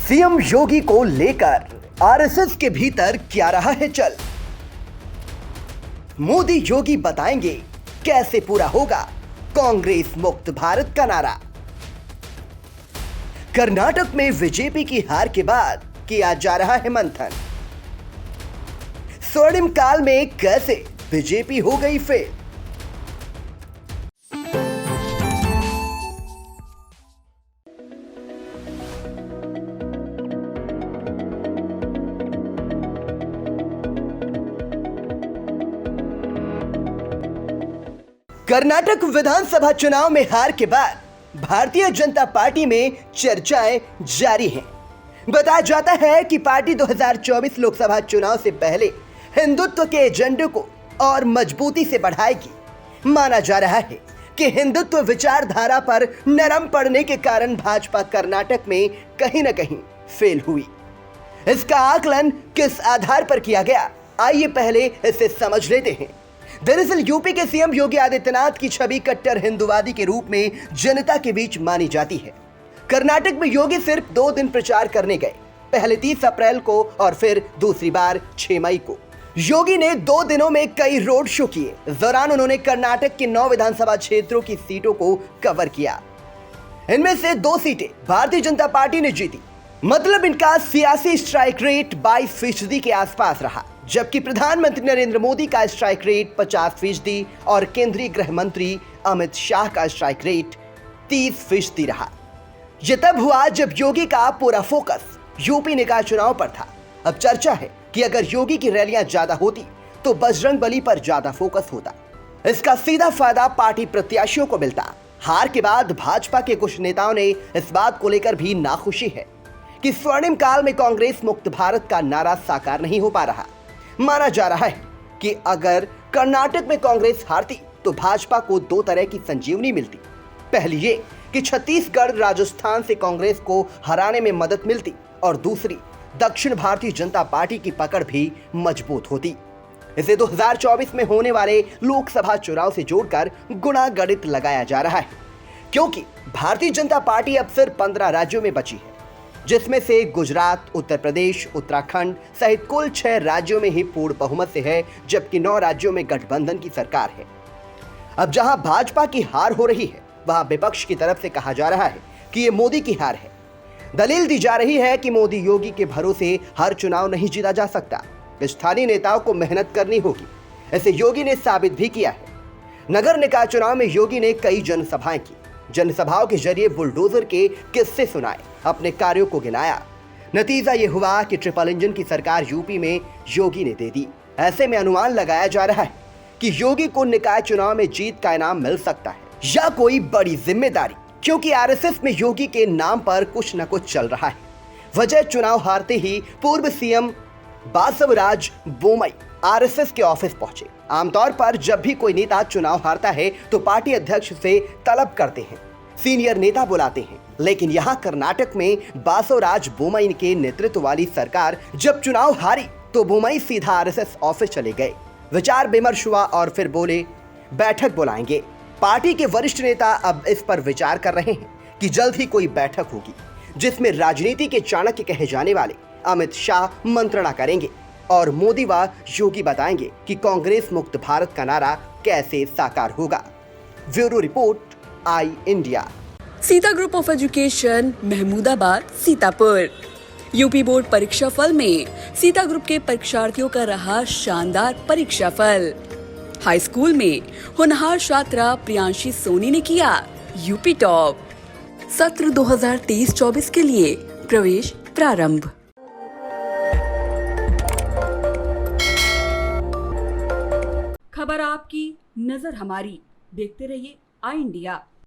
CM योगी को लेकर RSS के भीतर क्या रहा है चल। मोदी योगी बताएंगे कैसे पूरा होगा कांग्रेस मुक्त भारत का नारा। कर्नाटक में बीजेपी की हार के बाद किया जा रहा है मंथन। स्वर्णिम काल में कैसे बीजेपी हो गई फेल। कर्नाटक विधानसभा चुनाव में हार के बाद भारतीय जनता पार्टी में चर्चाएं जारी हैं। बताया जाता है कि पार्टी 2024 लोकसभा चुनाव से पहले हिंदुत्व के एजेंडे को और मजबूती से बढ़ाएगी। माना जा रहा है कि हिंदुत्व विचारधारा पर नरम पड़ने के कारण भाजपा कर्नाटक में कहीं न कहीं फेल हुई। इसका आकलन किस आधार पर किया गया, आइए पहले इसे समझ लेते हैं। दरअसल यूपी के सीएम योगी आदित्यनाथ की छवि कट्टर हिंदुवादी के रूप में जनता के बीच मानी जाती है। कर्नाटक में योगी सिर्फ 2 दिन प्रचार करने गए, पहले 30 अप्रैल को और फिर दूसरी बार 6 मई को। योगी ने 2 दिनों में कई रोड शो किए। इस दौरान उन्होंने कर्नाटक के 9 विधानसभा क्षेत्रों की सीटों को कवर किया। इनमें से 2 सीटें भारतीय जनता पार्टी ने जीती। मतलब इनका सियासी स्ट्राइक रेट 22% के आसपास रहा, जबकि प्रधानमंत्री नरेंद्र मोदी का स्ट्राइक रेट 50% और केंद्रीय गृह मंत्री अमित शाह का स्ट्राइक रेट 30% रहा। यह तब हुआ जब योगी का पूरा फोकस यूपी निकाय चुनाव पर था। अब चर्चा है कि अगर योगी की रैलियां ज्यादा होती तो बजरंगबली पर ज्यादा फोकस होता। इसका सीधा फायदा पार्टी प्रत्याशियों को मिलता। हार के बाद भाजपा के कुछ नेताओं ने इस बात को लेकर भी नाखुशी है कि स्वर्णिम काल में कांग्रेस मुक्त भारत का नारा साकार नहीं हो पा रहा। माना जा रहा है कि अगर कर्नाटक में कांग्रेस हारती तो भाजपा को 2 तरह की संजीवनी मिलती। पहली ये कि छत्तीसगढ़ राजस्थान से कांग्रेस को हराने में मदद मिलती और दूसरी दक्षिण भारतीय जनता पार्टी की पकड़ भी मजबूत होती। इसे 2024 में होने वाले लोकसभा चुनाव से जोड़कर गुणा गणित लगाया जा रहा है, क्योंकि भारतीय जनता पार्टी अब सिर्फ 15 राज्यों में बची है, जिसमें से गुजरात, उत्तर प्रदेश, उत्तराखंड सहित कुल 6 राज्यों में ही पूर्ण बहुमत से है, जबकि 9 राज्यों में गठबंधन की सरकार है। अब जहां भाजपा की हार हो रही है, वहां विपक्ष की तरफ से कहा जा रहा है कि ये मोदी की हार है। दलील दी जा रही है कि मोदी योगी के भरोसे हर चुनाव नहीं जीता जा सकता। स्थानीय नेताओं को मेहनत करनी होगी। ऐसे योगी ने साबित भी किया है। नगर निकाय चुनाव में योगी ने कई जनसभाएं की। जनसभाओं के जरिए बुलडोजर के किस्से सुनाए, अपने कार्यों को गिनाया। नतीजा ये हुआ कि ट्रिपल इंजन की सरकार यूपी में योगी ने दे दी। ऐसे में अनुमान लगाया जा रहा है कि योगी को निकाय चुनाव में जीत का इनाम मिल सकता है या कोई बड़ी जिम्मेदारी, क्योंकि आरएसएस में योगी के नाम पर कुछ न कुछ चल रहा है। वजह चुनाव हारते ही पूर्व सीएम बासवराज बोमई आरएसएस के ऑफिस पहुंचे। आमतौर पर जब भी कोई नेता चुनाव हारता है तो पार्टी अध्यक्ष से तलब करते हैं, सीनियर नेता बुलाते हैं। लेकिन यहाँ कर्नाटक में बासवराज बोमई के नेतृत्व वाली सरकार जब चुनाव हारी तो बोमई सीधा आरएसएस ऑफिस चले गए। विचार विमर्श हुआ और फिर बोले बैठक बुलाएंगे। पार्टी के वरिष्ठ नेता अब इस पर विचार कर रहे हैं कि जल्द ही कोई बैठक होगी, जिसमें राजनीति के चाणक्य कहे जाने वाले अमित शाह मंत्रणा करेंगे और मोदी व योगी बताएंगे कि कांग्रेस मुक्त भारत का नारा कैसे साकार होगा। Bureau report, I India. Sita group of education, Mahmudabad, Sitapur. UP board परीक्षा फल में सीता ग्रुप के परीक्षार्थियों का रहा शानदार परीक्षा फल। हाई स्कूल में होनहार छात्रा प्रियांशी सोनी ने किया यूपी टॉप। सत्र 2023-24 के लिए प्रवेश प्रारंभ। खबर आपकी, नजर हमारी। देखते रहिए आई इंडिया।